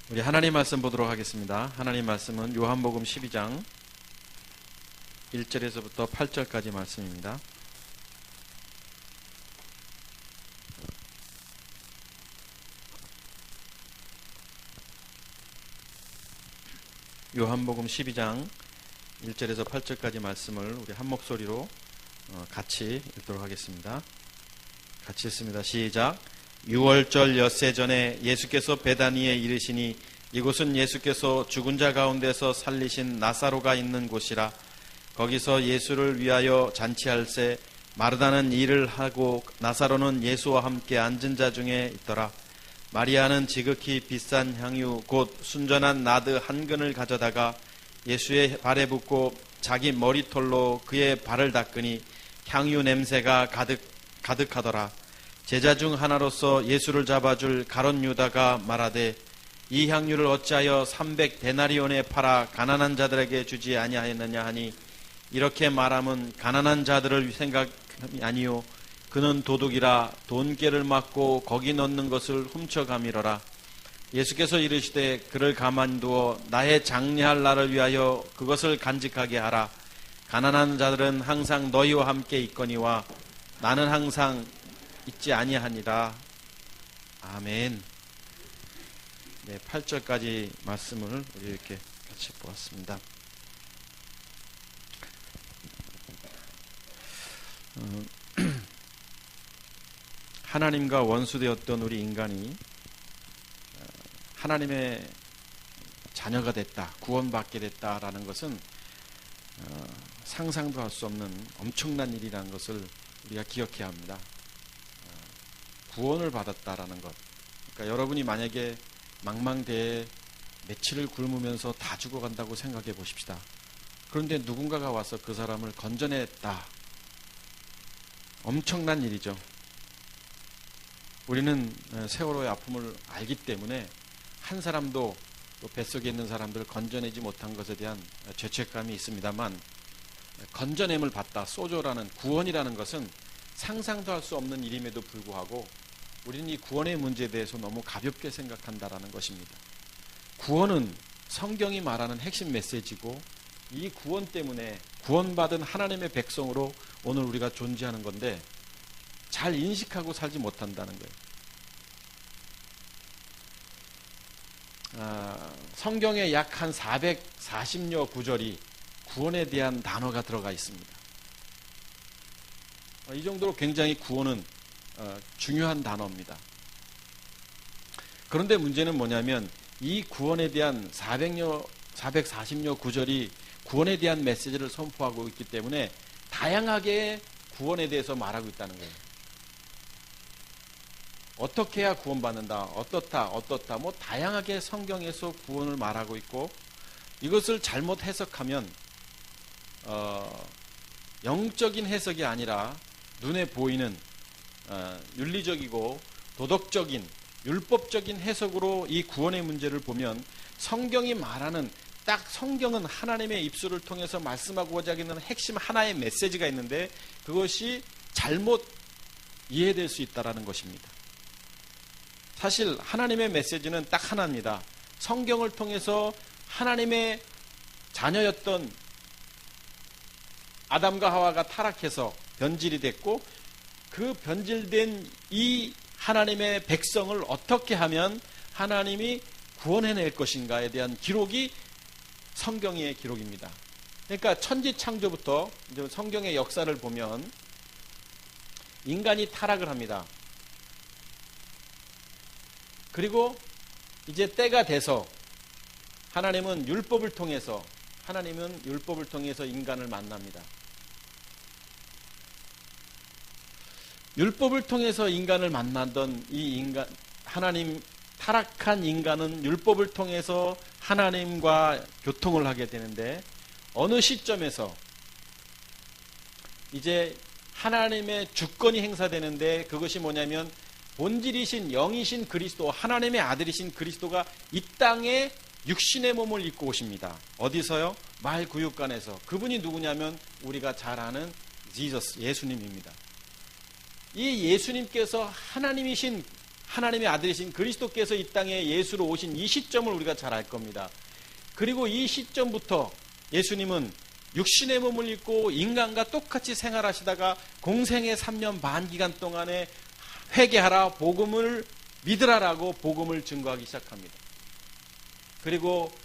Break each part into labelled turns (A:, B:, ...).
A: 우리 하나님 말씀 보도록 하겠습니다. 하나님 말씀은 요한복음 12장 1절에서부터 8절까지 말씀입니다. 요한복음 12장 1절에서 8절까지 말씀을 우리 한 목소리로 같이 읽도록 하겠습니다. 같이 읽습니다. 시작. 6월절 엿새 전에 예수께서 베다니에 이르시니 이곳은 예수께서 죽은 자 가운데서 살리신 나사로가 있는 곳이라. 거기서 예수를 위하여 잔치할새 마르다는 일을 하고 나사로는 예수와 함께 앉은 자 중에 있더라. 마리아는 지극히 비싼 향유 곧 순전한 나드 한 근을 가져다가 예수의 발에 붓고 자기 머리털로 그의 발을 닦으니 향유 냄새가 가득하더라. 제자 중 하나로서 예수를 잡아줄 가롯 유다가 말하되 이 향유를 어찌하여 300데나리온에 팔아 가난한 자들에게 주지 아니하였느냐 하니 이렇게 말함은 가난한 자들을 생각함이 아니요 그는 도둑이라 돈깨를 맞고 거기 넣는 것을 훔쳐가미러라. 예수께서 이르시되 그를 가만두어 나의 장례할 날을 위하여 그것을 간직하게 하라. 가난한 자들은 항상 너희와 함께 있거니와 나는 항상 있지 아니하니라. 아멘. 네, 8절까지 말씀을 우리 이렇게 같이 보았습니다. 하나님과 원수되었던 우리 인간이 하나님의 자녀가 됐다, 구원받게 됐다라는 것은 상상도 할 수 없는 엄청난 일이라는 것을 우리가 기억해야 합니다. 구원을 받았다라는 것. 그러니까 여러분이 만약에 망망대해에 며칠을 굶으면서 다 죽어간다고 생각해 보십시다. 그런데 누군가가 와서 그 사람을 건져냈다. 엄청난 일이죠. 우리는 세월호의 아픔을 알기 때문에 한 사람도 또 뱃속에 있는 사람들을 건져내지 못한 것에 대한 죄책감이 있습니다만, 건져냄을 받다, 소조라는 구원이라는 것은 상상도 할 수 없는 일임에도 불구하고 우리는 이 구원의 문제에 대해서 너무 가볍게 생각한다라는 것입니다. 구원은 성경이 말하는 핵심 메시지고 이 구원 때문에 구원받은 하나님의 백성으로 오늘 우리가 존재하는 건데 잘 인식하고 살지 못한다는 거예요. 성경에 약 한 440여 구절이 구원에 대한 단어가 들어가 있습니다. 이 정도로 굉장히 구원은 중요한 단어입니다. 그런데 문제는 뭐냐면 이 구원에 대한 440여 구절이 구원에 대한 메시지를 선포하고 있기 때문에 다양하게 구원에 대해서 말하고 있다는 거예요. 어떻게 해야 구원받는다, 어떻다 뭐 다양하게 성경에서 구원을 말하고 있고, 이것을 잘못 해석하면 영적인 해석이 아니라 눈에 보이는 윤리적이고 도덕적인 율법적인 해석으로 이 구원의 문제를 보면 성경이 말하는, 딱 성경은 하나님의 입술을 통해서 말씀하고자 하는 핵심 하나의 메시지가 있는데 그것이 잘못 이해될 수 있다는 것입니다. 사실 하나님의 메시지는 딱 하나입니다. 성경을 통해서 하나님의 자녀였던 아담과 하와가 타락해서 변질이 됐고, 그 변질된 이 하나님의 백성을 어떻게 하면 하나님이 구원해낼 것인가에 대한 기록이 성경의 기록입니다. 그러니까 천지창조부터 이제 성경의 역사를 보면 인간이 타락을 합니다. 그리고 이제 때가 돼서 하나님은 율법을 통해서 인간을 만납니다. 율법을 통해서 인간을 만나던 이 인간, 하나님, 타락한 인간은 율법을 통해서 하나님과 교통을 하게 되는데, 어느 시점에서 이제 하나님의 주권이 행사되는데, 그것이 뭐냐면 본질이신 영이신 그리스도, 하나님의 아들이신 그리스도가 이 땅에 육신의 몸을 입고 오십니다. 어디서요? 말구육간에서. 그분이 누구냐면 우리가 잘 아는 예수님입니다. 이 예수님께서 하나님의 아들이신 그리스도께서 이 땅에 예수로 오신 이 시점을 우리가 잘 알 겁니다. 그리고 이 시점부터 예수님은 육신의 몸을 입고 인간과 똑같이 생활하시다가 공생의 3년 반 기간 동안에 회개하라, 복음을 믿으라라고 복음을 증거하기 시작합니다. 그리고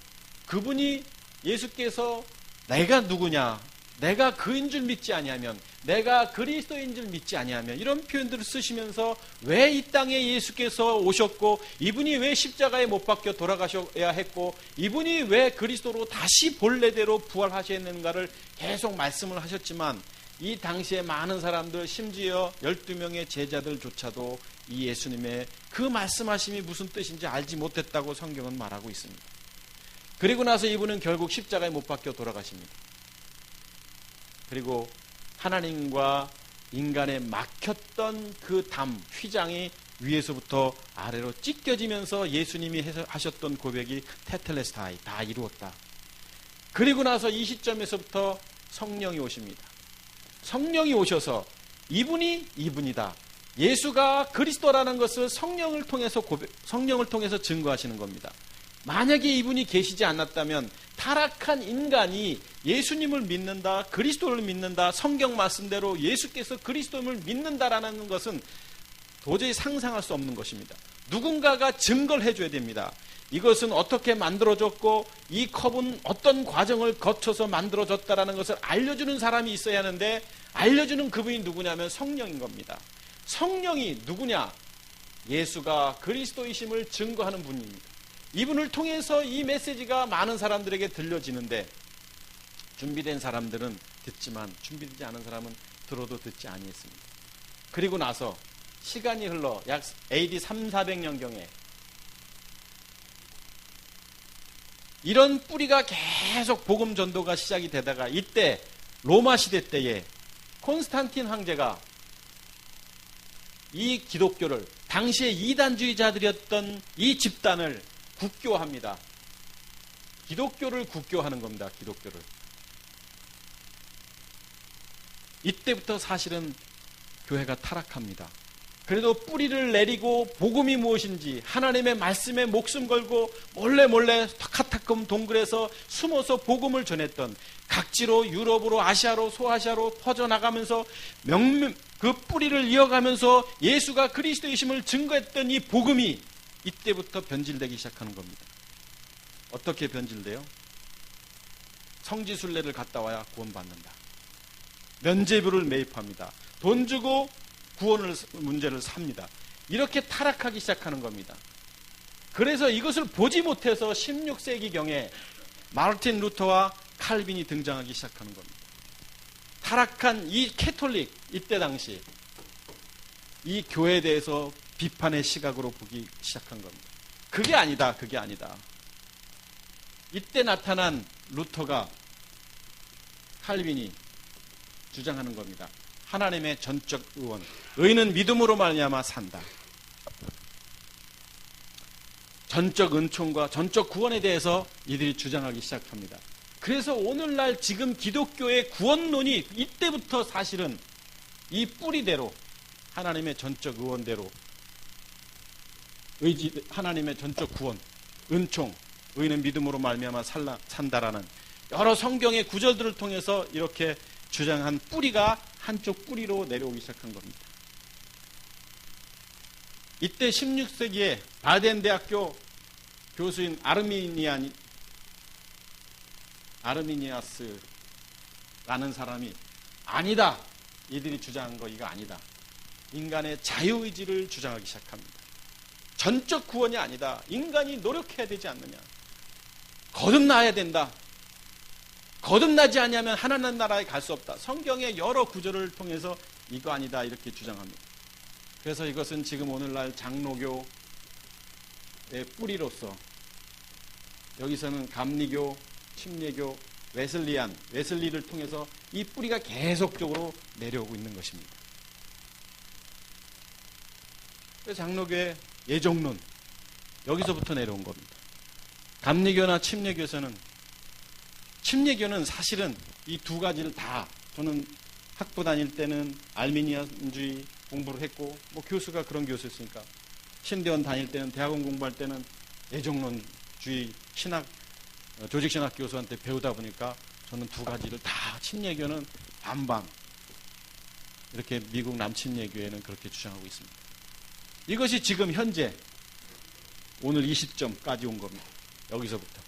A: 그분이 예수께서 내가 누구냐, 내가 그인 줄 믿지 아니하면, 내가 그리스도인 줄 믿지 아니하면, 이런 표현들을 쓰시면서 왜 이 땅에 예수께서 오셨고, 이분이 왜 십자가에 못 박혀 돌아가셔야 했고, 이분이 왜 그리스도로 다시 본래대로 부활하셨는가를 계속 말씀을 하셨지만, 이 당시에 많은 사람들, 심지어 12명의 제자들조차도 이 예수님의 그 말씀하심이 무슨 뜻인지 알지 못했다고 성경은 말하고 있습니다. 그리고 나서 이분은 결국 십자가에 못 박혀 돌아가십니다. 그리고 하나님과 인간에 막혔던 그 휘장이 위에서부터 아래로 찢겨지면서 예수님이 하셨던 고백이 테텔레스타이, 다 이루었다. 그리고 나서 이 시점에서부터 성령이 오십니다. 성령이 오셔서 이분이다. 예수가 그리스도라는 것을 성령을 통해서 증거하시는 겁니다. 만약에 이분이 계시지 않았다면 타락한 인간이 예수님을 믿는다, 그리스도를 믿는다, 성경 말씀대로 예수께서 그리스도를 믿는다라는 것은 도저히 상상할 수 없는 것입니다. 누군가가 증거를 해줘야 됩니다. 이것은 어떻게 만들어졌고 이 컵은 어떤 과정을 거쳐서 만들어졌다라는 것을 알려주는 사람이 있어야 하는데, 알려주는 그분이 누구냐면 성령인 겁니다. 성령이 누구냐? 예수가 그리스도이심을 증거하는 분입니다. 이분을 통해서 이 메시지가 많은 사람들에게 들려지는데, 준비된 사람들은 듣지만 준비되지 않은 사람은 들어도 듣지 아니했습니다. 그리고 나서 시간이 흘러 약 AD 300~400년경에 이런 뿌리가 계속 복음 전도가 시작이 되다가, 이때 로마 시대 때에 콘스탄틴 황제가 이 기독교를, 당시에 이단주의자들이었던 이 집단을 국교합니다. 기독교를 국교하는 겁니다. 기독교를. 이때부터 사실은 교회가 타락합니다. 그래도 뿌리를 내리고 복음이 무엇인지 하나님의 말씀에 목숨 걸고 몰래 카타콤 동굴에서 숨어서 복음을 전했던, 각지로 유럽으로 아시아로 소아시아로 퍼져나가면서 그 뿌리를 이어가면서 예수가 그리스도이심을 증거했던 이 복음이 이때부터 변질되기 시작하는 겁니다. 어떻게 변질돼요? 성지순례를 갔다 와야 구원받는다. 면죄부를 매입합니다. 돈 주고 구원을 문제를 삽니다. 이렇게 타락하기 시작하는 겁니다. 그래서 이것을 보지 못해서 16세기경에 마르틴 루터와 칼빈이 등장하기 시작하는 겁니다. 타락한 이 캐톨릭, 이때 당시 이 교회에 대해서 비판의 시각으로 보기 시작한 겁니다. 그게 아니다. 이때 나타난 루터가, 칼빈이 주장하는 겁니다. 하나님의 전적 의원, 의는 믿음으로 말미암아 산다. 전적 은총과 전적 구원에 대해서 이들이 주장하기 시작합니다. 그래서 오늘날 지금 기독교의 구원론이 이때부터 사실은 이 뿌리대로 하나님의 전적 의원대로 하나님의 전적 구원, 은총, 의는 믿음으로 말미암아 산다라는 여러 성경의 구절들을 통해서 이렇게 주장한 뿌리가 한쪽 뿌리로 내려오기 시작한 겁니다. 이때 16세기에 바덴 대학교 교수인 아르미니아스라는 사람이 아니다, 이들이 주장한 거 이거 아니다, 인간의 자유의지를 주장하기 시작합니다. 전적 구원이 아니다, 인간이 노력해야 되지 않느냐, 거듭나야 된다, 거듭나지 않으면 하나님 나라에 갈 수 없다, 성경의 여러 구절을 통해서 이거 아니다 이렇게 주장합니다. 그래서 이것은 지금 오늘날 장로교의 뿌리로서, 여기서는 감리교, 침례교, 웨슬리를 통해서 이 뿌리가 계속적으로 내려오고 있는 것입니다. 장로교의 예정론, 여기서부터 내려온 겁니다. 감리교나 침례교는 사실은 이 두 가지를 다, 저는 학부 다닐 때는 알미니안주의 공부를 했고, 교수가 그런 교수였으니까 신대원 다닐 때는, 대학원 공부할 때는 예정론주의 신학, 조직신학 교수한테 배우다 보니까 저는 두 가지를 다 친예교는 반반, 이렇게 미국 남친예교회는 그렇게 주장하고 있습니다. 이것이 지금 현재 오늘 이 시점까지 온 겁니다. 여기서부터.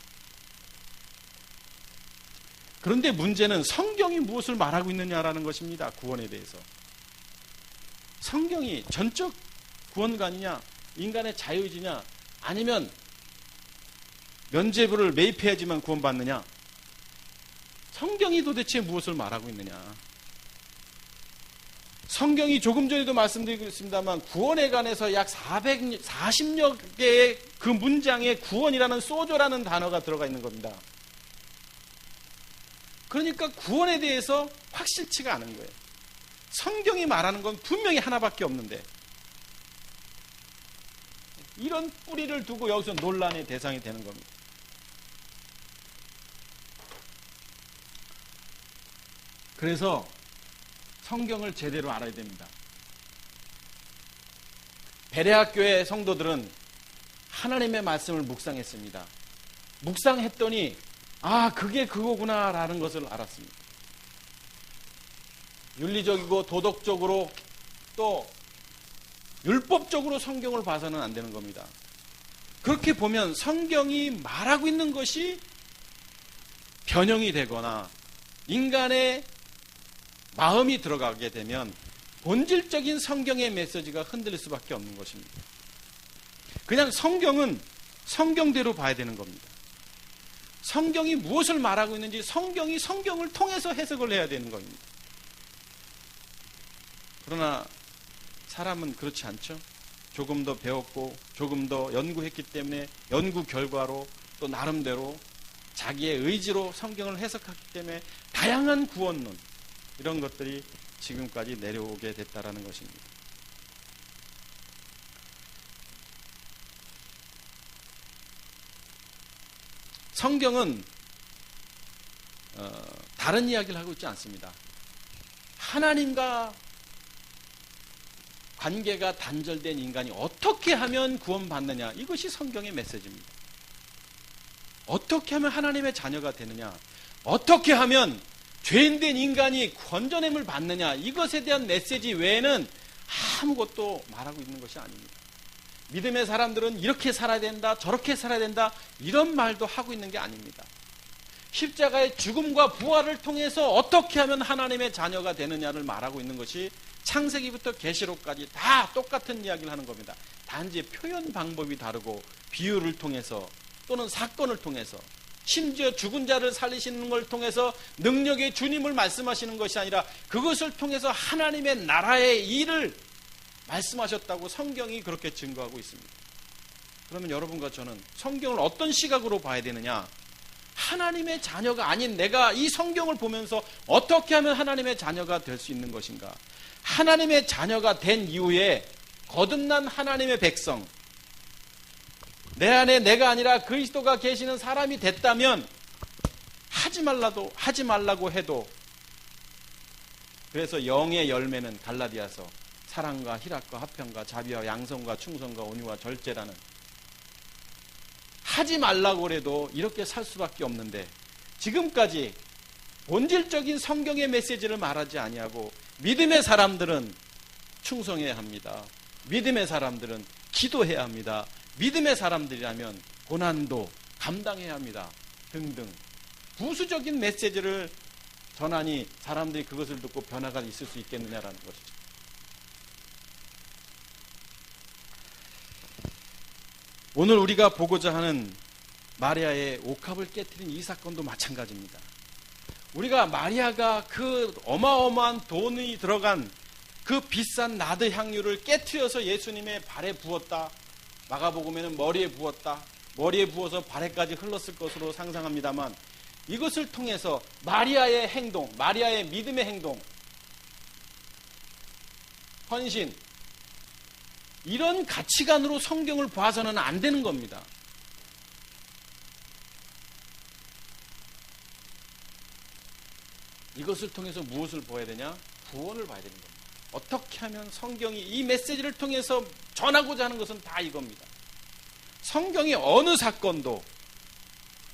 A: 그런데 문제는 성경이 무엇을 말하고 있느냐라는 것입니다. 구원에 대해서. 성경이 전적 구원관이냐, 인간의 자유의지냐, 아니면 면죄부를 매입해야지만 구원받느냐, 성경이 도대체 무엇을 말하고 있느냐. 성경이 조금 전에도 말씀드렸습니다만 구원에 관해서 약 440여 개의 그 문장에 구원이라는 소조라는 단어가 들어가 있는 겁니다. 그러니까 구원에 대해서 확실치가 않은 거예요. 성경이 말하는 건 분명히 하나밖에 없는데 이런 뿌리를 두고 여기서 논란의 대상이 되는 겁니다. 그래서 성경을 제대로 알아야 됩니다. 베레아교회 성도들은 하나님의 말씀을 묵상했습니다. 묵상했더니 그게 그거구나 라는 것을 알았습니다. 윤리적이고 도덕적으로 또 율법적으로 성경을 봐서는 안 되는 겁니다. 그렇게 보면 성경이 말하고 있는 것이 변형이 되거나 인간의 마음이 들어가게 되면 본질적인 성경의 메시지가 흔들릴 수밖에 없는 것입니다. 그냥 성경은 성경대로 봐야 되는 겁니다. 성경이 무엇을 말하고 있는지 성경이 성경을 통해서 해석을 해야 되는 겁니다. 그러나 사람은 그렇지 않죠. 조금 더 배웠고 조금 더 연구했기 때문에 연구 결과로 또 나름대로 자기의 의지로 성경을 해석하기 때문에 다양한 구원론 이런 것들이 지금까지 내려오게 됐다라는 것입니다. 성경은 다른 이야기를 하고 있지 않습니다. 하나님과 관계가 단절된 인간이 어떻게 하면 구원받느냐, 이것이 성경의 메시지입니다. 어떻게 하면 하나님의 자녀가 되느냐, 어떻게 하면 죄인된 인간이 건져냄을 받느냐, 이것에 대한 메시지 외에는 아무것도 말하고 있는 것이 아닙니다. 믿음의 사람들은 이렇게 살아야 된다, 저렇게 살아야 된다, 이런 말도 하고 있는 게 아닙니다. 십자가의 죽음과 부활을 통해서 어떻게 하면 하나님의 자녀가 되느냐를 말하고 있는 것이 창세기부터 계시록까지 다 똑같은 이야기를 하는 겁니다. 단지 표현 방법이 다르고 비유를 통해서 또는 사건을 통해서, 심지어 죽은 자를 살리시는 걸 통해서 능력의 주님을 말씀하시는 것이 아니라 그것을 통해서 하나님의 나라의 일을 말씀하셨다고 성경이 그렇게 증거하고 있습니다. 그러면 여러분과 저는 성경을 어떤 시각으로 봐야 되느냐? 하나님의 자녀가 아닌 내가 이 성경을 보면서 어떻게 하면 하나님의 자녀가 될 수 있는 것인가? 하나님의 자녀가 된 이후에 거듭난 하나님의 백성, 내 안에 내가 아니라 그리스도가 계시는 사람이 됐다면 하지 말라고 해도, 그래서 영의 열매는 갈라디아서 사랑과 희락과 화평과 자비와 양성과 충성과 온유와 절제라는, 하지 말라고 해도 이렇게 살 수밖에 없는데 지금까지 본질적인 성경의 메시지를 말하지 아니하고 믿음의 사람들은 충성해야 합니다. 믿음의 사람들은 기도해야 합니다. 믿음의 사람들이라면 고난도 감당해야 합니다. 등등 부수적인 메시지를 전하니 사람들이 그것을 듣고 변화가 있을 수 있겠느냐라는 것이죠. 오늘 우리가 보고자 하는 마리아의 옥합을 깨트린 이 사건도 마찬가지입니다. 우리가 마리아가 그 어마어마한 돈이 들어간 그 비싼 나드 향유를 깨트려서 예수님의 발에 부었다. 마가복음에는 머리에 부었다. 머리에 부어서 발에까지 흘렀을 것으로 상상합니다만, 이것을 통해서 마리아의 행동, 마리아의 믿음의 행동, 헌신, 이런 가치관으로 성경을 봐서는 안 되는 겁니다. 이것을 통해서 무엇을 봐야 되냐? 구원을 봐야 되는 겁니다. 어떻게 하면 성경이 이 메시지를 통해서 전하고자 하는 것은 다 이겁니다. 성경의 어느 사건도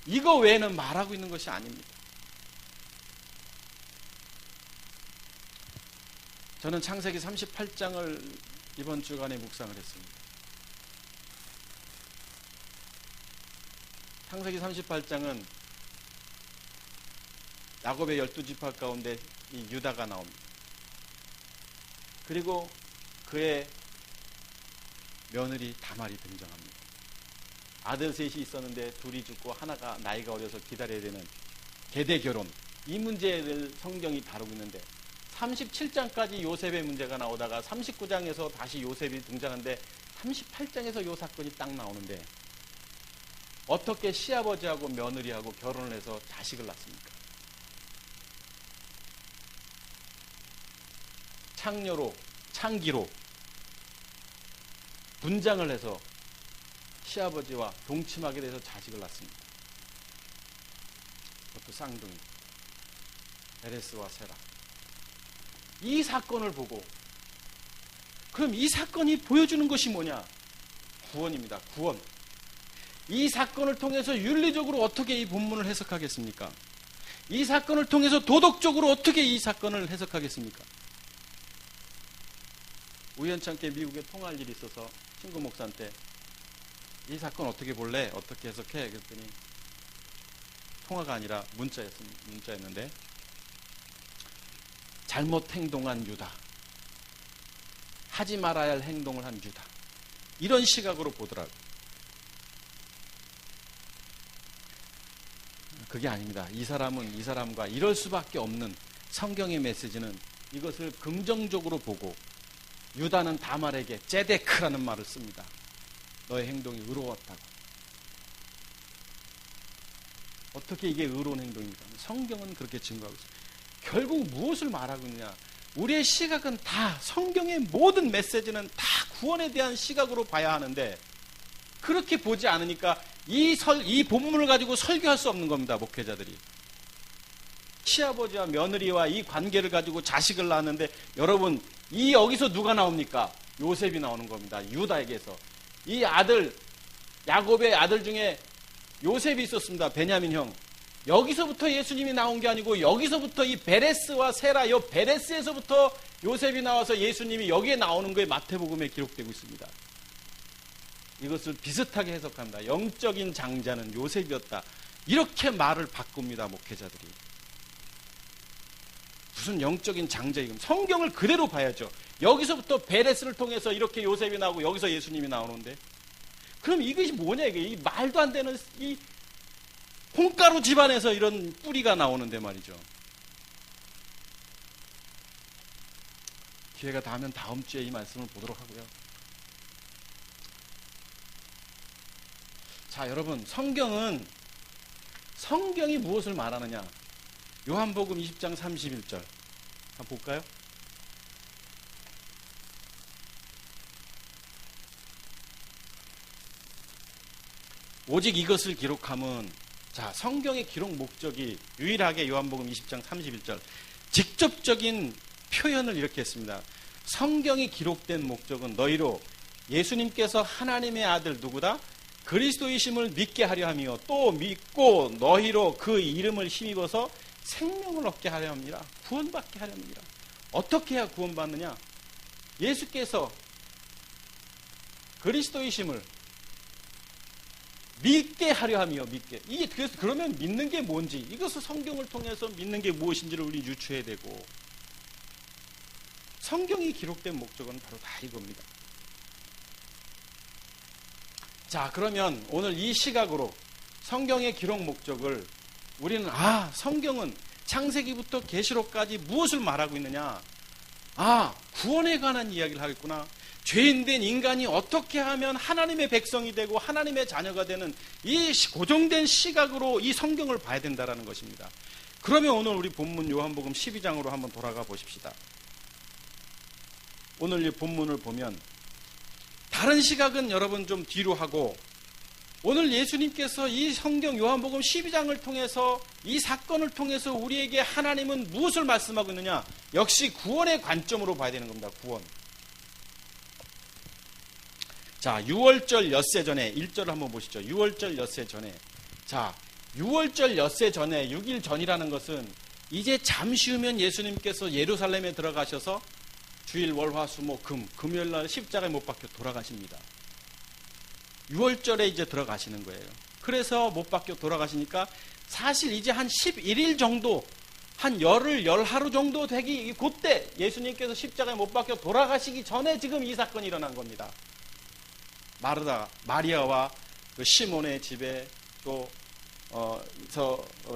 A: 이거 외에는 말하고 있는 것이 아닙니다. 저는 창세기 38장을 이번 주간에 묵상을 했습니다. 창세기 38장은 야곱의 12지파 가운데 이 유다가 나옵니다. 그리고 그의 며느리 다말이 등장합니다. 아들 셋이 있었는데 둘이 죽고 하나가 나이가 어려서 기다려야 되는 계대 결혼, 이 문제를 성경이 다루고 있는데 37장까지 요셉의 문제가 나오다가 39장에서 다시 요셉이 등장하는데 38장에서 요 사건이 딱 나오는데 어떻게 시아버지하고 며느리하고 결혼을 해서 자식을 낳습니까? 창기로 분장을 해서 시아버지와 동침하게 돼서 자식을 낳습니다. 그것도 쌍둥이 베레스와 세라. 이 사건을 보고 그럼 이 사건이 보여주는 것이 뭐냐? 구원입니다. 구원. 이 사건을 통해서 윤리적으로 어떻게 이 본문을 해석하겠습니까? 이 사건을 통해서 도덕적으로 어떻게 이 사건을 해석하겠습니까? 우연찮게 미국에 통화할 일이 있어서 친구 목사한테 이 사건 어떻게 볼래? 어떻게 해석해? 그랬더니 통화가 아니라 문자였는데 잘못 행동한 유다, 하지 말아야 할 행동을 한 유다, 이런 시각으로 보더라고요. 그게 아닙니다. 이 사람은 이 사람과 이럴 수밖에 없는 성경의 메시지는 이것을 긍정적으로 보고 유다는 다말에게 제데크라는 말을 씁니다. 너의 행동이 의로웠다고. 어떻게 이게 의로운 행동입니까? 성경은 그렇게 증거하고 있습니다. 결국 무엇을 말하고 있느냐? 우리의 시각은 다 성경의 모든 메시지는 다 구원에 대한 시각으로 봐야 하는데 그렇게 보지 않으니까 이 본문을 가지고 설교할 수 없는 겁니다. 목회자들이. 시아버지와 며느리와 이 관계를 가지고 자식을 낳았는데 여러분 여기서 누가 나옵니까? 요셉이 나오는 겁니다. 유다에게서. 이 아들 야곱의 아들 중에 요셉이 있었습니다. 베냐민 형. 여기서부터 예수님이 나온 게 아니고 여기서부터 이 베레스와 세라, 이 베레스에서부터 요셉이 나와서 예수님이 여기에 나오는 거에 마태복음에 기록되고 있습니다. 이것을 비슷하게 해석합니다. 영적인 장자는 요셉이었다. 이렇게 말을 바꿉니다. 목회자들이. 무슨 영적인 장자이금? 성경을 그대로 봐야죠. 여기서부터 베레스를 통해서 이렇게 요셉이 나오고 여기서 예수님이 나오는데 그럼 이것이 뭐냐? 이게 이 말도 안 되는 이 콩가루 집안에서 이런 뿌리가 나오는데 말이죠. 기회가 닿으면 다음 주에 이 말씀을 보도록 하고요. 자, 여러분, 성경이 무엇을 말하느냐? 요한복음 20장 31절 한번 볼까요? 오직 이것을 기록함은, 자, 성경의 기록 목적이 유일하게 요한복음 20장 31절 직접적인 표현을 이렇게 했습니다. 성경이 기록된 목적은 너희로 예수님께서 하나님의 아들 누구다? 그리스도이심을 믿게 하려 함이요 또 믿고 너희로 그 이름을 힘입어서 생명을 얻게 하려 합니다. 구원받게 하려 합니다. 어떻게 해야 구원받느냐? 예수께서 그리스도이심을 믿게 하려 함이요. 믿게. 이게 그래서 그러면 믿는 게 뭔지, 이것을 성경을 통해서 믿는 게 무엇인지를 우리 유추해야 되고, 성경이 기록된 목적은 바로 다 이겁니다. 자, 그러면 오늘 이 시각으로 성경의 기록 목적을 우리는 성경은 창세기부터 계시록까지 무엇을 말하고 있느냐? 구원에 관한 이야기를 하겠구나. 죄인된 인간이 어떻게 하면 하나님의 백성이 되고 하나님의 자녀가 되는 이 고정된 시각으로 이 성경을 봐야 된다는 것입니다. 그러면 오늘 우리 본문 요한복음 12장으로 한번 돌아가 보십시다. 오늘 이 본문을 보면 다른 시각은 여러분 좀 뒤로 하고, 오늘 예수님께서 이 성경 요한복음 12장을 통해서 이 사건을 통해서 우리에게 하나님은 무엇을 말씀하고 있느냐? 역시 구원의 관점으로 봐야 되는 겁니다. 구원. 자, 6월절 엿새 전에 1절 한번 보시죠. 6월절 엿새 전에. 자, 6월절 엿새 전에 6일 전이라는 것은 이제 잠시 후면 예수님께서 예루살렘에 들어가셔서 주일 월화수목 금요일 날 십자가에 못 박혀 돌아가십니다. 6월절에 이제 들어가시는 거예요. 그래서 못 박혀 돌아가시니까 사실 이제 한 11일 정도, 한 열 하루 정도 되기 그때 예수님께서 십자가에 못 박혀 돌아가시기 전에 지금 이 사건이 일어난 겁니다. 마리아와 그 시몬의 집에 또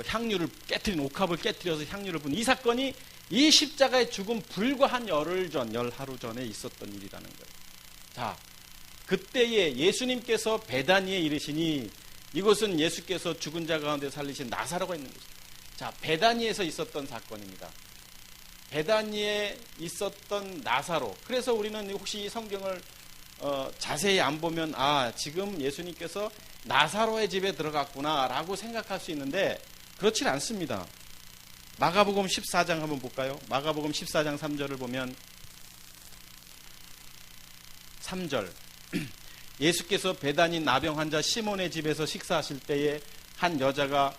A: 향유를 깨뜨린 옥합을 깨뜨려서 향유를 분 이 사건이 이 십자가의 죽음 불과 한 열 하루 전에 있었던 일이라는 거예요. 자, 그때에 예수님께서 베다니에 이르시니 이곳은 예수께서 죽은 자 가운데 살리신 나사로가 있는 곳입니다. 자, 베다니에서 있었던 사건입니다. 베다니에 있었던 나사로. 그래서 우리는 혹시 성경을 자세히 안 보면 지금 예수님께서 나사로의 집에 들어갔구나 라고 생각할 수 있는데 그렇지 않습니다. 마가복음 14장 한번 볼까요? 마가복음 14장 3절을 보면 3절 예수께서 베다니 나병 환자 시몬의 집에서 식사하실 때에 한 여자가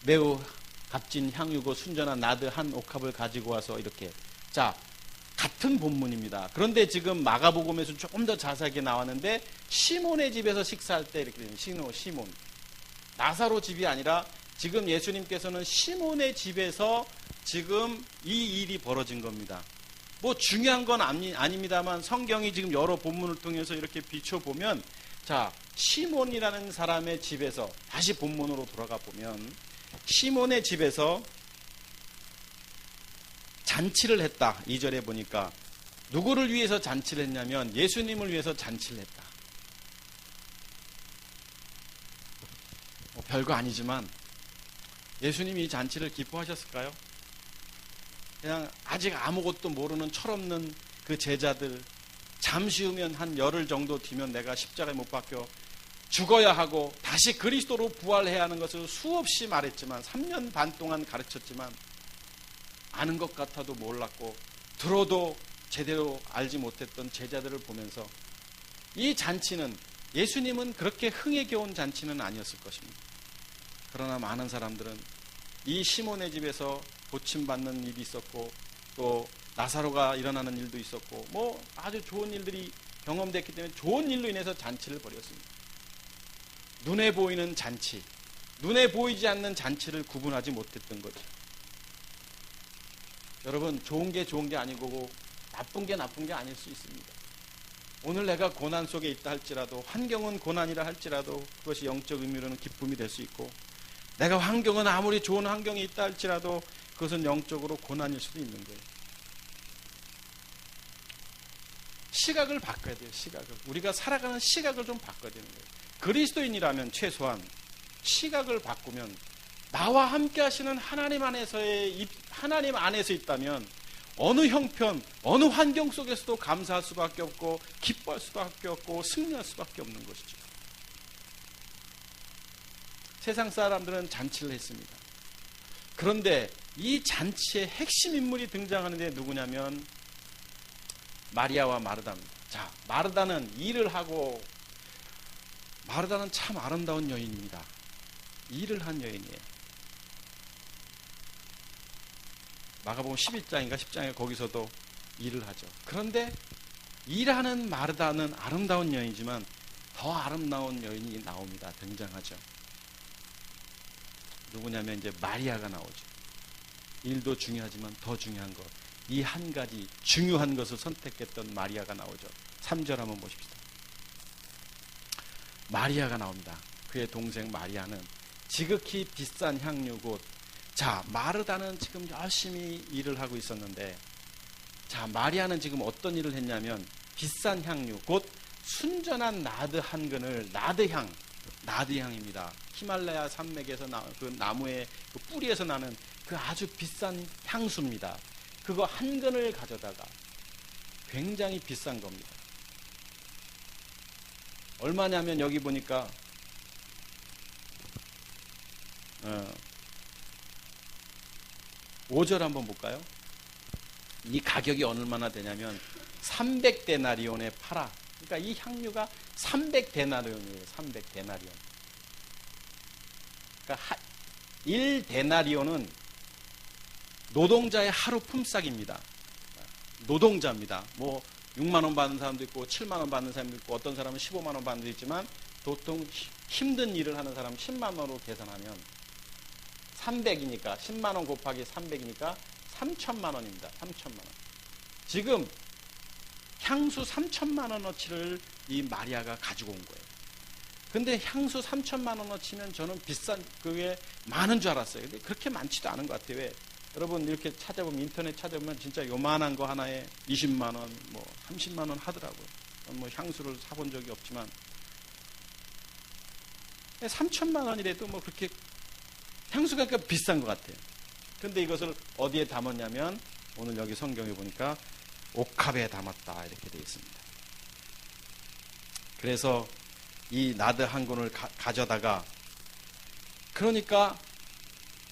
A: 매우 값진 향유고 순전한 나드 한 옥합을 가지고 와서 이렇게. 자, 같은 본문입니다. 그런데 지금 마가복음에서 조금 더 자세하게 나왔는데 시몬의 집에서 식사할 때 이렇게 되는 시몬. 나사로 집이 아니라 지금 예수님께서는 시몬의 집에서 지금 이 일이 벌어진 겁니다. 뭐 중요한 건 아닙니다만 성경이 지금 여러 본문을 통해서 이렇게 비춰보면 자, 시몬이라는 사람의 집에서 다시 본문으로 돌아가 보면 시몬의 집에서 잔치를 했다. 2절에 보니까 누구를 위해서 잔치를 했냐면 예수님을 위해서 잔치를 했다. 별거 아니지만 예수님이 이 잔치를 기뻐하셨을까요? 그냥 아직 아무것도 모르는 철없는 그 제자들, 잠시 후면 한 열흘 정도 뒤면 내가 십자가에 못 박혀 죽어야 하고 다시 그리스도로 부활해야 하는 것을 수없이 말했지만 3년 반 동안 가르쳤지만 아는 것 같아도 몰랐고 들어도 제대로 알지 못했던 제자들을 보면서 이 잔치는 예수님은 그렇게 흥에 겨운 잔치는 아니었을 것입니다. 그러나 많은 사람들은 이 시몬의 집에서 고침받는 일이 있었고 또 나사로가 일어나는 일도 있었고 뭐 아주 좋은 일들이 경험됐기 때문에 좋은 일로 인해서 잔치를 벌였습니다. 눈에 보이는 잔치, 눈에 보이지 않는 잔치를 구분하지 못했던 거죠. 여러분, 좋은 게 아니고 나쁜 게 아닐 수 있습니다. 오늘 내가 고난 속에 있다 할지라도 환경은 고난이라 할지라도 그것이 영적 의미로는 기쁨이 될 수 있고 내가 환경은 아무리 좋은 환경에 있다 할지라도 그것은 영적으로 고난일 수도 있는 거예요. 시각을 바꿔야 돼요. 시각을. 우리가 살아가는 시각을 좀 바꿔야 되는 거예요. 그리스도인이라면 최소한 시각을 바꾸면 나와 함께 하시는 하나님 안에서 있다면 어느 형편, 어느 환경 속에서도 감사할 수밖에 없고 기뻐할 수밖에 없고 승리할 수밖에 없는 것이죠. 세상 사람들은 잔치를 했습니다. 그런데 이 잔치의 핵심 인물이 등장하는데 누구냐면 마리아와 마르다입니다. 자, 마르다는 일을 하고 마르다는 참 아름다운 여인입니다. 일을 한 여인이에요. 마가복음 11장인가 10장에 거기서도 일을 하죠. 그런데 일하는 마르다는 아름다운 여인이지만 더 아름다운 여인이 나옵니다. 등장하죠. 누구냐면 이제 마리아가 나오죠. 일도 중요하지만 더 중요한 것, 이 한 가지 중요한 것을 선택했던 마리아가 나오죠. 3절 한번 보십시다. 마리아가 나옵니다. 그의 동생 마리아는 지극히 비싼 향유 곧, 자, 마르다는 지금 열심히 일을 하고 있었는데, 자, 마리아는 지금 어떤 일을 했냐면 비싼 향유 곧 순전한 나드 한 근을, 나드향입니다. 히말라야 산맥에서 그 나무의 그 뿌리에서 나는 그 아주 비싼 향수입니다. 그거 한 근을 가져다가 굉장히 비싼 겁니다. 얼마냐면 여기 보니까 5절 한번 볼까요? 이 가격이 얼마나 되냐면
B: 300데나리온에 팔아. 그러니까 이 향유가 300데나리온이에요. 300데나리온. 그러니까 1데나리온은 노동자의 하루 품삯입니다. 노동자입니다. 뭐 6만 원 받는 사람도 있고 7만 원 받는 사람도 있고 어떤 사람은 15만 원 받는 사람도 있지만 보통 힘든 일을 하는 사람은 10만 원으로 계산하면 300이니까 10만 원 곱하기 300이니까 3천만 원입니다. 3천만 원. 지금 향수 3천만 원어치를 이 마리아가 가지고 온 거예요. 근데 향수 3천만 원어치면 저는 비싼 그게 많은 줄 알았어요. 근데 그렇게 많지도 않은 것 같아요. 왜? 여러분 이렇게 찾아보면 인터넷 찾아보면 진짜 요만한 거 하나에 20만 원, 뭐 30만 원 하더라고요. 뭐 향수를 사본 적이 없지만 3천만 원이라도 뭐 그렇게 향수가 그러니까 비싼 것 같아요. 근데 이것을 어디에 담았냐면 오늘 여기 성경에 보니까 옥합에 담았다 이렇게 되어 있습니다. 그래서 이 나드 한 권을 가져다가 그러니까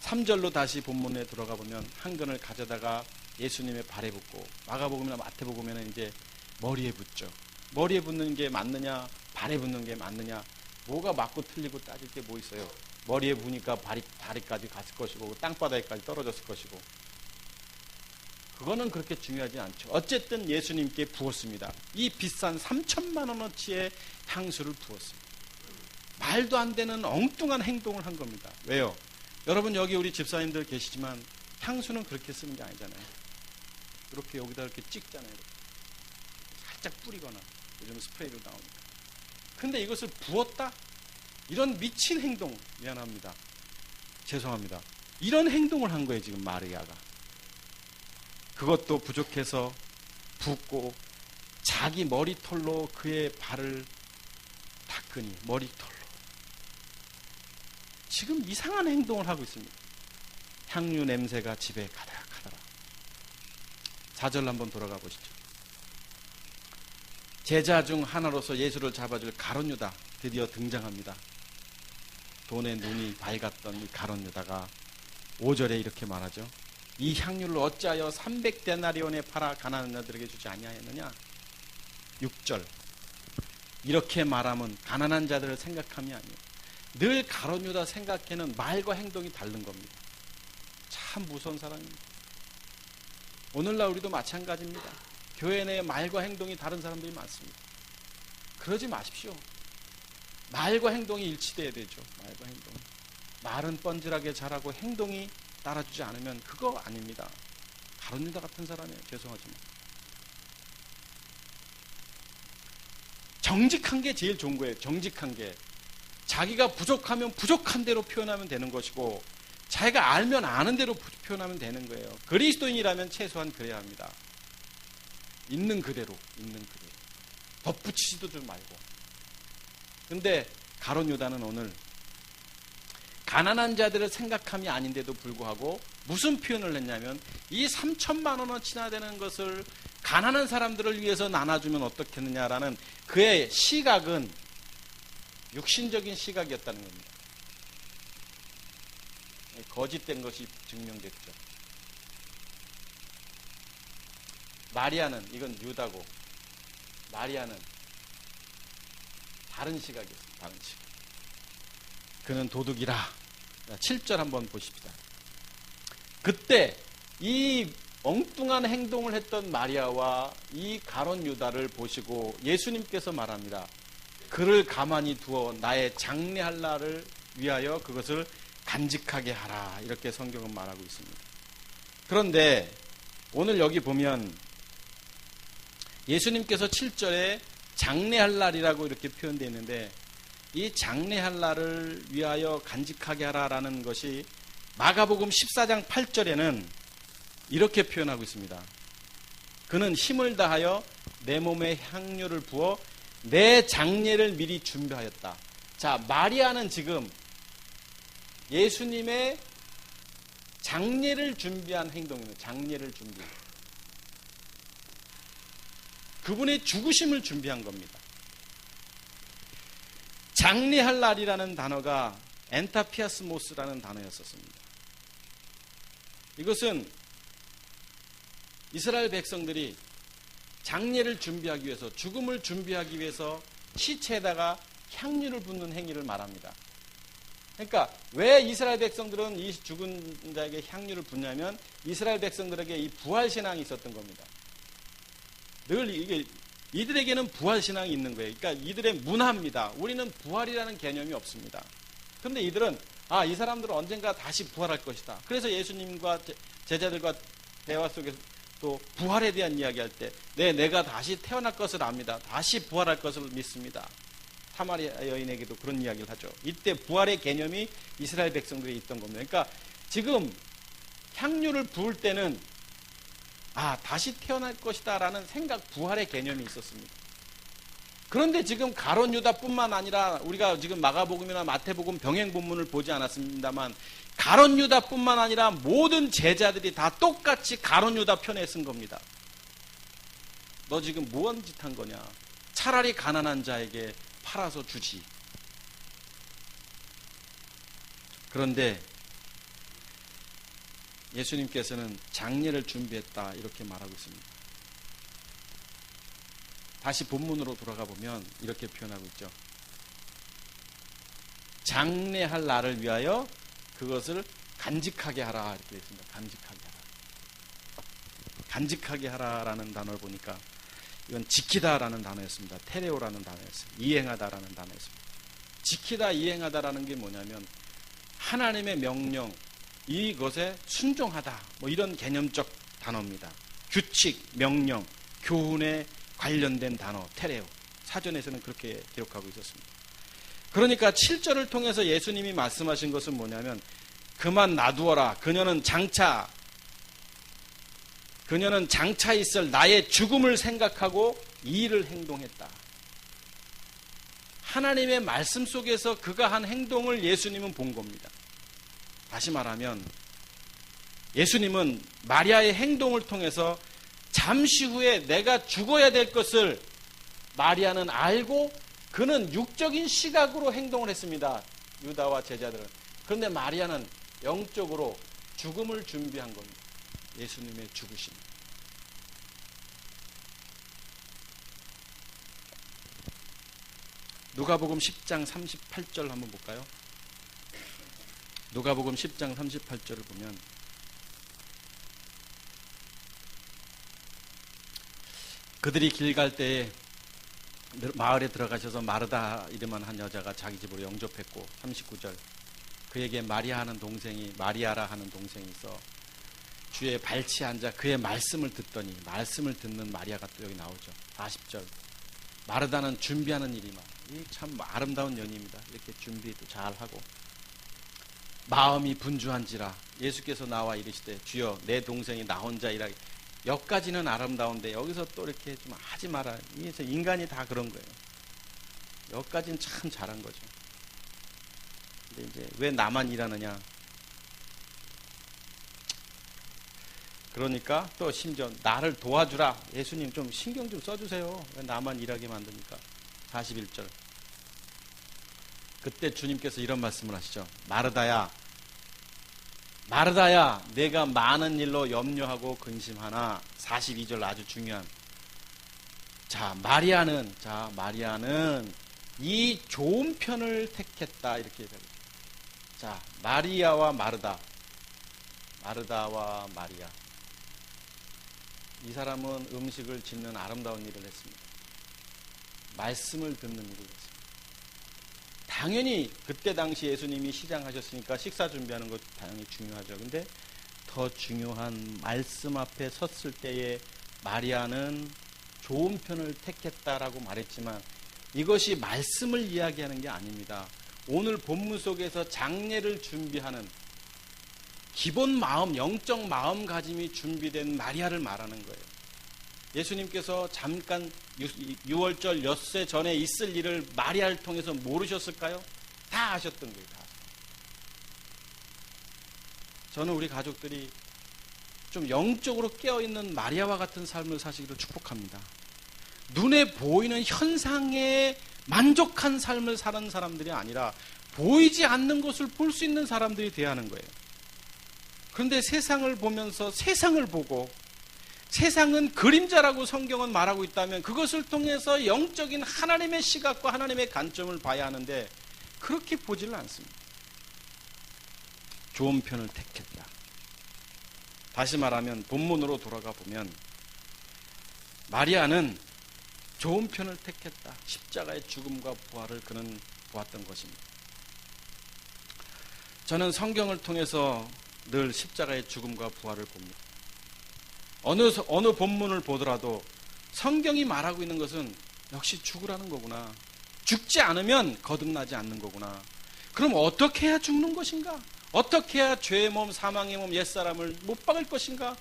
B: 3절로 다시 본문에 들어가 보면 한 근을 가져다가 예수님의 발에 붓고 마가복음이나 마태복음에는 이제 머리에 붓죠. 머리에 붓는 게 맞느냐 발에 붓는 게 맞느냐 뭐가 맞고 틀리고 따질 게 뭐 있어요. 머리에 부니까 다리까지 갔을 것이고 땅바닥에까지 떨어졌을 것이고 그거는 그렇게 중요하지 않죠. 어쨌든 예수님께 부었습니다. 이 비싼 3천만 원어치의 향수를 부었습니다. 말도 안 되는 엉뚱한 행동을 한 겁니다. 왜요? 여러분 여기 우리 집사님들 계시지만 향수는 그렇게 쓰는 게 아니잖아요. 이렇게 여기다 이렇게 찍잖아요. 이렇게. 살짝 뿌리거나 요즘 스프레이로 나오니까. 근데 이것을 부었다? 이런 미친 행동, 미안합니다. 죄송합니다. 이런 행동을 한 거예요 지금 마리아가. 그것도 부족해서 붓고 자기 머리털로 그의 발을 닦으니 머리털로. 지금 이상한 행동을 하고 있습니다. 향유 냄새가 집에 가득하더라. 4절 한번 돌아가 보시죠. 제자 중 하나로서 예수를 잡아줄 가룟 유다 드디어 등장합니다. 돈에 눈이 밝았던 이 가룟 유다가 5절에 이렇게 말하죠. 이 향유를 어찌하여 300데나리온에 팔아 가난한 자들에게 주지 아니하였느냐. 6절 이렇게 말하면 가난한 자들을 생각함이 아니에요. 늘 가룟 유다 생각에는 말과 행동이 다른 겁니다. 참 무서운 사람입니다. 오늘날 우리도 마찬가지입니다. 교회 내에 말과 행동이 다른 사람들이 많습니다. 그러지 마십시오. 말과 행동이 일치돼야 되죠. 말과 행동. 말은 뻔질하게 잘하고 행동이 따라주지 않으면 그거 아닙니다. 가룟 유다 같은 사람이에요. 죄송하지만. 정직한 게 제일 좋은 거예요. 정직한 게. 자기가 부족하면 부족한 대로 표현하면 되는 것이고 자기가 알면 아는 대로 표현하면 되는 거예요. 그리스도인이라면 최소한 그래야 합니다. 있는 그대로. 덧붙이지도 좀 말고. 근데 가룟 유다는 오늘 가난한 자들을 생각함이 아닌데도 불구하고 무슨 표현을 했냐면 이 3천만 원어치나 되는 것을 가난한 사람들을 위해서 나눠주면 어떻겠느냐라는 그의 시각은 육신적인 시각이었다는 겁니다. 거짓된 것이 증명됐죠. 마리아는 이건 유다고 마리아는 다른 시각이었어요. 다른 시각. 그는 도둑이라. 7절 한번 보십시다. 그때 이 엉뚱한 행동을 했던 마리아와 이 가룟 유다를 보시고 예수님께서 말합니다. 그를 가만히 두어 나의 장례할 날을 위하여 그것을 간직하게 하라. 이렇게 성경은 말하고 있습니다. 그런데 오늘 여기 보면 예수님께서 7절에 장례할 날이라고 이렇게 표현되어 있는데 이 장례할 날을 위하여 간직하게 하라라는 것이 마가복음 14장 8절에는 이렇게 표현하고 있습니다. 그는 힘을 다하여 내 몸에 향유를 부어 내 장례를 미리 준비하였다. 자, 마리아는 지금 예수님의 장례를 준비한 행동입니다. 장례를 준비. 그분의 죽으심을 준비한 겁니다. 장례할 날이라는 단어가 엔타피아스모스라는 단어였었습니다. 이것은 이스라엘 백성들이 장례를 준비하기 위해서, 죽음을 준비하기 위해서 시체에다가 향유를 붓는 행위를 말합니다. 그러니까 왜 이스라엘 백성들은 이 죽은 자에게 향유를 붓냐면 이스라엘 백성들에게 이 부활신앙이 있었던 겁니다. 늘 이들에게는 부활신앙이 있는 거예요. 그러니까 이들의 문화입니다. 우리는 부활이라는 개념이 없습니다. 그런데 이들은 이 사람들은 언젠가 다시 부활할 것이다. 그래서 예수님과 제자들과 대화 속에서 또 부활에 대한 이야기할 때 내가 다시 태어날 것을 압니다. 다시 부활할 것을 믿습니다. 사마리아 여인에게도 그런 이야기를 하죠. 이때 부활의 개념이 이스라엘 백성들이 있던 겁니다. 그러니까 지금 향유를 부을 때는 다시 태어날 것이다 라는 생각, 부활의 개념이 있었습니다. 그런데 지금 가룟 유다뿐만 아니라 우리가 지금 마가복음이나 마태복음 병행 본문을 보지 않았습니다만 가룟 유다뿐만 아니라 모든 제자들이 다 똑같이 가룟 유다 편에 쓴 겁니다. 너 지금 무언 짓 한 거냐? 차라리 가난한 자에게 팔아서 주지. 그런데 예수님께서는 장례를 준비했다 이렇게 말하고 있습니다. 다시 본문으로 돌아가 보면 이렇게 표현하고 있죠. 장례할 날을 위하여 그것을 간직하게 하라 이렇게 했습니다. 간직하게 하라. 간직하게 하라라는 단어를 보니까 이건 지키다라는 단어였습니다. 테레오라는 단어였어요. 이행하다라는 단어였습니다. 지키다, 이행하다라는 게 뭐냐면 하나님의 명령, 이것에 순종하다 이런 개념적 단어입니다. 규칙, 명령, 교훈에 관련된 단어, 테레오. 사전에서는 그렇게 기록하고 있었습니다. 그러니까 7절을 통해서 예수님이 말씀하신 것은 뭐냐면 그만 놔두어라. 그녀는 장차 있을 나의 죽음을 생각하고 이 일을 행동했다. 하나님의 말씀 속에서 그가 한 행동을 예수님은 본 겁니다. 다시 말하면 예수님은 마리아의 행동을 통해서 잠시 후에 내가 죽어야 될 것을 마리아는 알고 그는 육적인 시각으로 행동을 했습니다. 유다와 제자들은. 그런데 마리아는 영적으로 죽음을 준비한 겁니다. 예수님의 죽으심. 누가복음 10장 38절 한번 볼까요? 누가복음 10장 38절을 보면 그들이 길 갈 때에 마을에 들어가셔서 마르다 이름한 한 여자가 자기 집으로 영접했고 39절 그에게 마리아 하는 동생이 마리아라 하는 동생이 있어 주의 발치에 앉아 그의 말씀을 듣더니 말씀을 듣는 마리아가 또 여기 나오죠. 40절 마르다는 준비하는 일이만 참 아름다운 연입니다. 이렇게 준비도 잘하고 마음이 분주한지라 예수께서 나와 이르시되 주여 내 동생이 나 혼자이라. 여기까지는 아름다운데 여기서 또 이렇게 좀 하지 마라. 이게 인간이 다 그런 거예요. 여기까지는 참 잘한 거죠. 근데 이제 왜 나만 일하느냐? 그러니까 또 심지어 나를 도와주라. 예수님 좀 신경 좀 써주세요. 왜 나만 일하게 만드니까. 41절. 그때 주님께서 이런 말씀을 하시죠. 마르다야, 내가 많은 일로 염려하고 근심하나. 42절 아주 중요한. 마리아는 이 좋은 편을 택했다. 이렇게 되죠. 마리아와 마르다와 마리아. 이 사람은 음식을 짓는 아름다운 일을 했습니다. 말씀을 듣는 일을 했습니다. 당연히 그때 당시 예수님이 시장하셨으니까 식사 준비하는 것 당연히 중요하죠. 근데 더 중요한 말씀 앞에 섰을 때에 마리아는 좋은 편을 택했다라고 말했지만 이것이 말씀을 이야기하는 게 아닙니다. 오늘 본문 속에서 장례를 준비하는 기본 마음, 영적 마음가짐이 준비된 마리아를 말하는 거예요. 예수님께서 잠깐 유월절 엿새 전에 있을 일을 마리아를 통해서 모르셨을까요? 다 아셨던 거예요. 다. 저는 우리 가족들이 좀 영적으로 깨어있는 마리아와 같은 삶을 사시기를 축복합니다. 눈에 보이는 현상에 만족한 삶을 사는 사람들이 아니라 보이지 않는 것을 볼 수 있는 사람들이 돼야 하는 거예요. 그런데 세상을 보면서 세상을 보고 세상은 그림자라고 성경은 말하고 있다면 그것을 통해서 영적인 하나님의 시각과 하나님의 관점을 봐야 하는데 그렇게 보지를 않습니다. 좋은 편을 택했다. 다시 말하면 본문으로 돌아가 보면 마리아는 좋은 편을 택했다. 십자가의 죽음과 부활을 그는 보았던 것입니다. 저는 성경을 통해서 늘 십자가의 죽음과 부활을 봅니다. 어느 본문을 보더라도 성경이 말하고 있는 것은 역시 죽으라는 거구나. 죽지 않으면 거듭나지 않는 거구나. 그럼 어떻게 해야 죽는 것인가? 어떻게 해야 죄의 몸, 사망의 몸, 옛사람을 못 박을 것인가?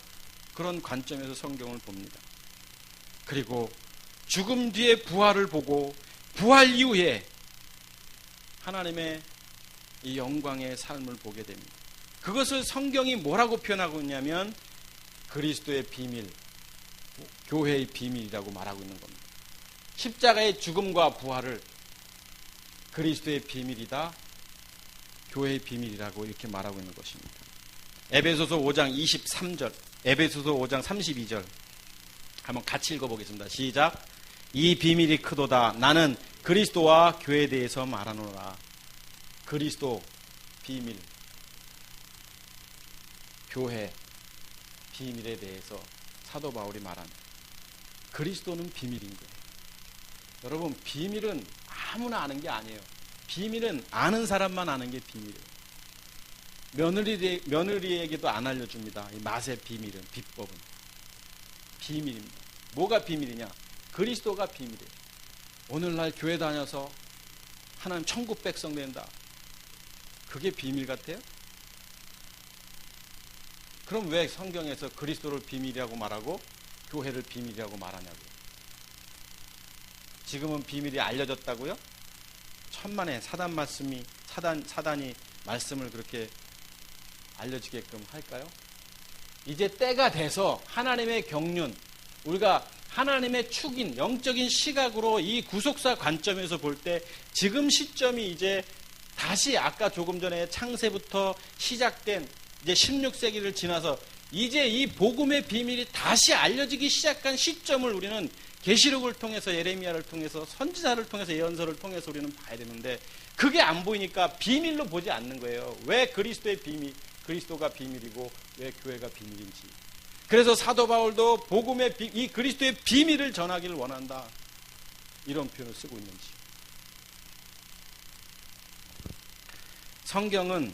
B: 그런 관점에서 성경을 봅니다. 그리고 죽음 뒤에 부활을 보고 부활 이후에 하나님의 이 영광의 삶을 보게 됩니다. 그것을 성경이 뭐라고 표현하고 있냐면 그리스도의 비밀, 교회의 비밀이라고 말하고 있는 겁니다. 십자가의 죽음과 부활을 그리스도의 비밀이다, 교회의 비밀이라고 이렇게 말하고 있는 것입니다. 에베소서 5장 23절, 에베소서 5장 32절 한번 같이 읽어보겠습니다. 시작. 이 비밀이 크도다. 나는 그리스도와 교회에 대해서 말하노라. 그리스도 비밀, 교회 비밀에 대해서 사도 바울이 말합니다. 그리스도는 비밀인 거예요. 여러분, 비밀은 아무나 아는 게 아니에요. 비밀은 아는 사람만 아는 게 비밀이에요. 며느리에게도 안 알려줍니다. 이 맛의 비밀은, 비법은 비밀입니다. 뭐가 비밀이냐? 그리스도가 비밀이에요. 오늘날 교회 다녀서 하나님 천국 백성 된다. 그게 비밀 같아요? 그럼 왜 성경에서 그리스도를 비밀이라고 말하고 교회를 비밀이라고 말하냐고요? 지금은 비밀이 알려졌다고요? 천만에 사단이 말씀을 그렇게 알려지게끔 할까요? 이제 때가 돼서 하나님의 경륜, 우리가 하나님의 축인 영적인 시각으로 이 구속사 관점에서 볼 때 지금 시점이 이제 다시 아까 조금 전에 창세부터 시작된 이제 16세기를 지나서 이제 이 복음의 비밀이 다시 알려지기 시작한 시점을 우리는 계시록을 통해서, 예레미야를 통해서, 선지자를 통해서, 예언서를 통해서 우리는 봐야 되는데 그게 안 보이니까 비밀로 보지 않는 거예요. 왜 그리스도의 비밀, 그리스도가 비밀이고 왜 교회가 비밀인지. 그래서 사도 바울도 복음의 이 그리스도의 비밀을 전하기를 원한다, 이런 표현을 쓰고 있는지. 성경은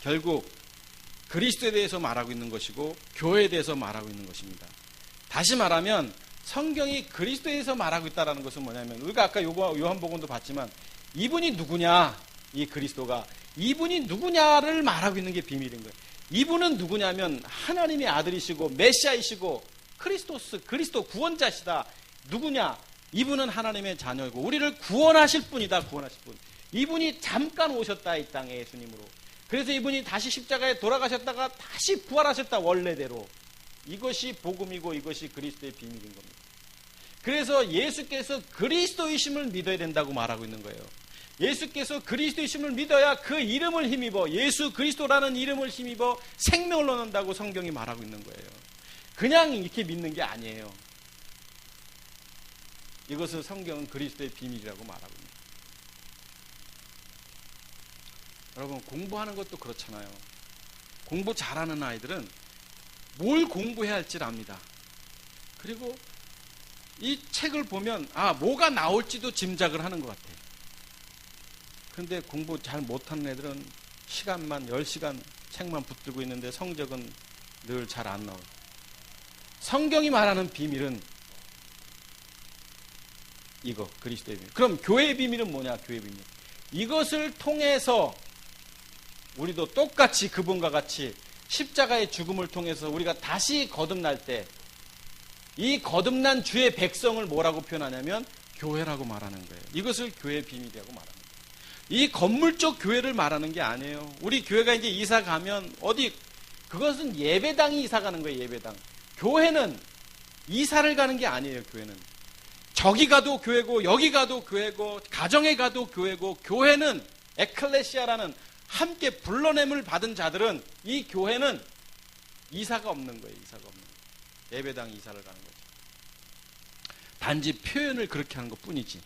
B: 결국 그리스도에 대해서 말하고 있는 것이고 교회에 대해서 말하고 있는 것입니다. 다시 말하면 성경이 그리스도에 대해서 말하고 있다는 것은 뭐냐면, 우리가 아까 요한복음도 봤지만 이분이 누구냐, 이 그리스도가 이분이 누구냐를 말하고 있는 게 비밀인 거예요. 이분은 누구냐면 하나님의 아들이시고 메시아이시고 그리스도 구원자시다. 누구냐? 이분은 하나님의 자녀이고 우리를 구원하실 분이다. 구원하실 분. 이분이 잠깐 오셨다, 이 땅에 예수님으로. 그래서 이분이 다시 십자가에 돌아가셨다가 다시 부활하셨다, 원래대로. 이것이 복음이고 이것이 그리스도의 비밀인 겁니다. 그래서 예수께서 그리스도이심을 믿어야 된다고 말하고 있는 거예요. 예수께서 그리스도이심을 믿어야 그 이름을 힘입어, 예수 그리스도라는 이름을 힘입어 생명을 얻는다고 성경이 말하고 있는 거예요. 그냥 이렇게 믿는 게 아니에요. 이것을 성경은 그리스도의 비밀이라고 말하고 있습니다. 여러분, 공부하는 것도 그렇잖아요. 공부 잘하는 아이들은 뭘 공부해야 할지 압니다. 그리고 이 책을 보면 뭐가 나올지도 짐작을 하는 것 같아요. 그런데 공부 잘 못하는 애들은 시간만 10시간 책만 붙들고 있는데 성적은 늘 잘 안 나와요. 성경이 말하는 비밀은 이거, 그리스도의 비밀. 그럼 교회의 비밀은 뭐냐? 교회의 비밀. 이것을 통해서 우리도 똑같이 그분과 같이 십자가의 죽음을 통해서 우리가 다시 거듭날 때 이 거듭난 주의 백성을 뭐라고 표현하냐면 교회라고 말하는 거예요. 이것을 교회의 비밀이라고 말하는 거예요. 이 건물적 교회를 말하는 게 아니에요. 우리 교회가 이제 이사 가면 그것은 예배당이 이사 가는 거예요. 예배당. 교회는 이사를 가는 게 아니에요. 교회는 저기 가도 교회고 여기 가도 교회고 가정에 가도 교회고, 교회는 에클레시아라는 함께 불러냄을 받은 자들은, 이 교회는 이사가 없는 거예요. 이사가 없는 거예요. 예배당 이사를 가는 거죠. 단지 표현을 그렇게 하는 것 뿐이지.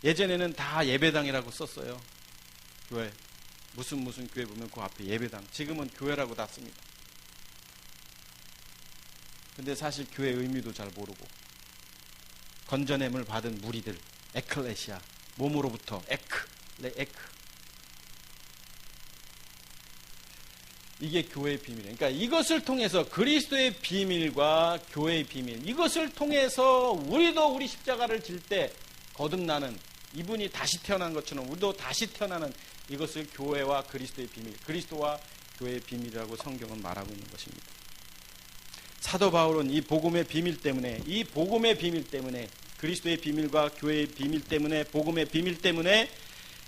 B: 예전에는 다 예배당이라고 썼어요. 교회. 무슨 교회 보면 그 앞에 예배당. 지금은 교회라고 다 씁니다. 근데 사실 교회 의미도 잘 모르고 건전함을 받은 무리들, 에클레시아, 몸으로부터 에크. 이게 교회의 비밀이에요. 그러니까 이것을 통해서 그리스도의 비밀과 교회의 비밀, 이것을 통해서 우리도 우리 십자가를 질 때 거듭나는, 이분이 다시 태어난 것처럼 우리도 다시 태어나는, 이것을 교회와 그리스도의 비밀, 그리스도와 교회의 비밀이라고 성경은 말하고 있는 것입니다. 사도 바울은 이 복음의 비밀 때문에, 그리스도의 비밀과 교회의 비밀 때문에, 복음의 비밀 때문에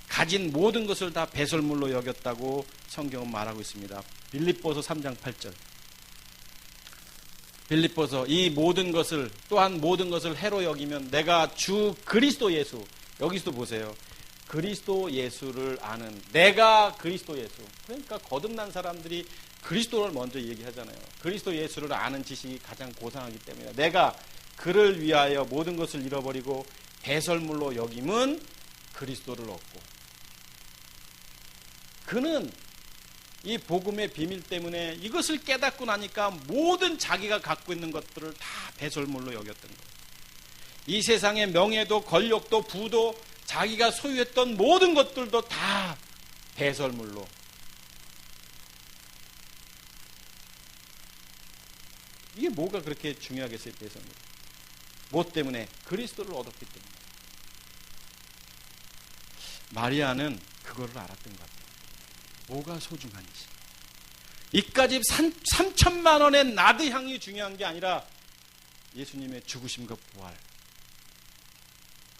B: 가진 모든 것을 다 배설물로 여겼다고 성경은 말하고 있습니다. 빌립보서 3장 8절. 빌립보서, 이 모든 것을, 또한 모든 것을 해로 여기면 내가 주 그리스도 예수, 여기서도 보세요. 그리스도 예수를 아는, 내가 그리스도 예수. 그러니까 거듭난 사람들이 그리스도를 먼저 얘기하잖아요. 그리스도 예수를 아는 지식이 가장 고상하기 때문에 내가 그를 위하여 모든 것을 잃어버리고 배설물로 여김은 그리스도를 얻고, 그는 이 복음의 비밀 때문에 이것을 깨닫고 나니까 모든 자기가 갖고 있는 것들을 다 배설물로 여겼던 거예요. 이 세상의 명예도 권력도 부도 자기가 소유했던 모든 것들도 다 배설물로. 이게 뭐가 그렇게 중요하겠어요, 배설물? 뭐 때문에? 그리스도를 얻었기 때문에. 마리아는 그거를 알았던 것 같아요. 뭐가 소중한지. 이까지 3천만 원의 나드향이 중요한 게 아니라 예수님의 죽으심과 부활,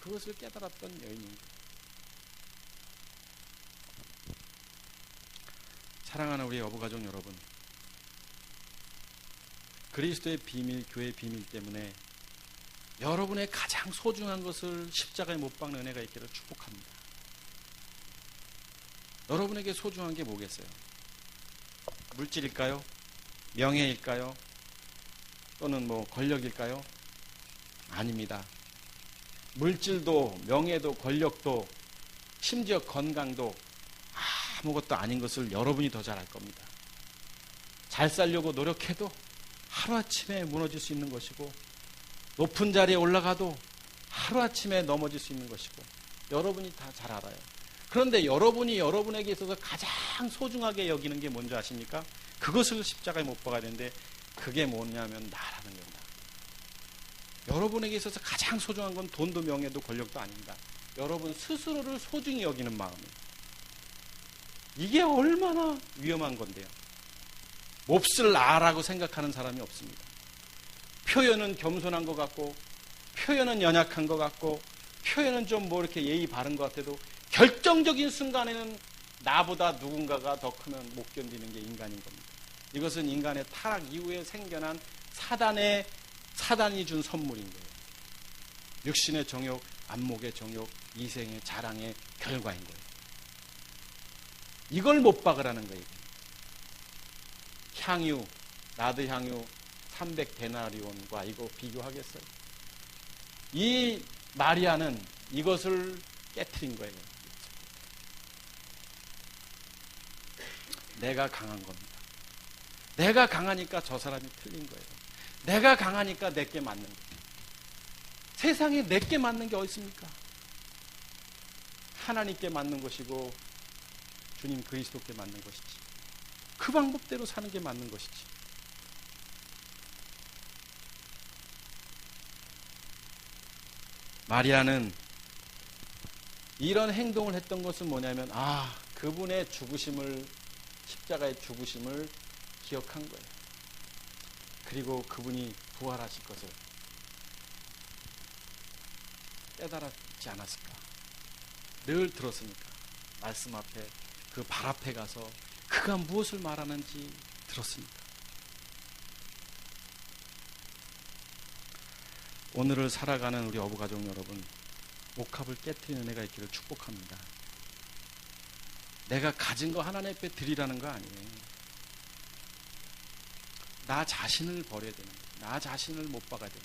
B: 그것을 깨달았던 여인입니다. 사랑하는 우리 어부가족 여러분, 그리스도의 비밀, 교회의 비밀 때문에 여러분의 가장 소중한 것을 십자가에 못 박는 은혜가 있기를 축복합니다. 여러분에게 소중한 게 뭐겠어요? 물질일까요? 명예일까요? 또는 권력일까요? 아닙니다. 물질도 명예도 권력도 심지어 건강도 아무것도 아닌 것을 여러분이 더 잘 알 겁니다. 잘 살려고 노력해도 하루아침에 무너질 수 있는 것이고, 높은 자리에 올라가도 하루아침에 넘어질 수 있는 것이고, 여러분이 다 잘 알아요. 그런데 여러분이 여러분에게 있어서 가장 소중하게 여기는 게 뭔지 아십니까? 그것을 십자가에 못 박아야 되는데, 그게 뭐냐면 나라는 겁니다. 여러분에게 있어서 가장 소중한 건 돈도 명예도 권력도 아닙니다. 여러분 스스로를 소중히 여기는 마음이에요. 이게 얼마나 위험한 건데요. 몹쓸 나라고 생각하는 사람이 없습니다. 표현은 겸손한 것 같고, 표현은 연약한 것 같고, 표현은 좀 이렇게 예의 바른 것 같아도 결정적인 순간에는 나보다 누군가가 더 크면 못 견디는 게 인간인 겁니다. 이것은 인간의 타락 이후에 생겨난 사단이 준 선물인 거예요. 육신의 정욕, 안목의 정욕, 이생의 자랑의 결과인 거예요. 이걸 못 박으라는 거예요. 향유, 나드 향유 300데나리온과 이거 비교하겠어요? 이 마리아는 이것을 깨트린 거예요. 내가 강한 겁니다. 내가 강하니까 저 사람이 틀린 거예요. 내가 강하니까 내게 맞는 거예요. 세상에 내게 맞는 게 어디 있습니까? 하나님께 맞는 것이고 주님 그리스도께 맞는 것이지. 그 방법대로 사는 게 맞는 것이지. 마리아는 이런 행동을 했던 것은 뭐냐면, 그분의 죽으심을, 십자가의 죽으심을 기억한 거예요. 그리고 그분이 부활하실 것을 깨달았지 않았을까? 늘 들었으니까. 말씀 앞에, 그 발 앞에 가서 그가 무엇을 말하는지 들었으니까. 오늘을 살아가는 우리 어부가족 여러분, 옥합을 깨트리는 은혜가 있기를 축복합니다. 내가 가진 거 하나님 앞에 드리라는 거 아니에요. 나 자신을 버려야 되는 거예요. 나 자신을 못 박아야 돼요.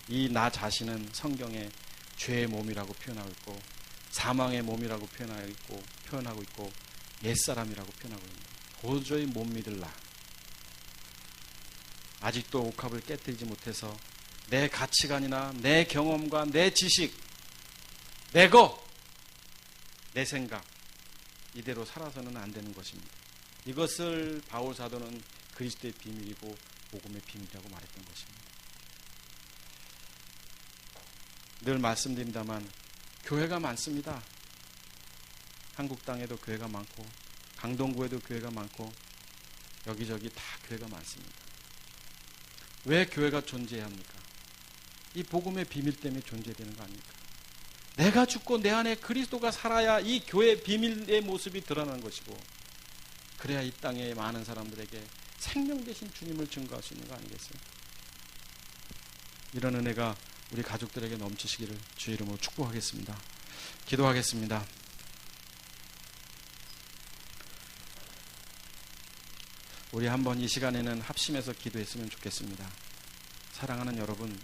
B: 이 나 자신은 성경에 죄의 몸이라고 표현하고 있고 사망의 몸이라고 표현하고 있고 옛사람이라고 표현하고 있는 거예요. 도저히 못 믿을 나. 아직도 옥합을 깨뜨리지 못해서 내 가치관이나 내 경험과 내 지식, 내 생각 이대로 살아서는 안 되는 것입니다. 이것을 바울 사도는 그리스도의 비밀이고 복음의 비밀이라고 말했던 것입니다. 늘 말씀드립니다만 교회가 많습니다. 한국 땅에도 교회가 많고 강동구에도 교회가 많고 여기저기 다 교회가 많습니다. 왜 교회가 존재해야 합니까? 이 복음의 비밀 때문에 존재되는 거 아닙니까? 내가 죽고 내 안에 그리스도가 살아야 이 교회의 비밀의 모습이 드러나는 것이고 그래야 이 땅의 많은 사람들에게 생명 되신 주님을 증거할 수 있는 거 아니겠어요? 이런 은혜가 우리 가족들에게 넘치시기를 주의 이름으로 축복하겠습니다. 기도하겠습니다. 우리 한번 이 시간에는 합심해서 기도했으면 좋겠습니다. 사랑하는 여러분,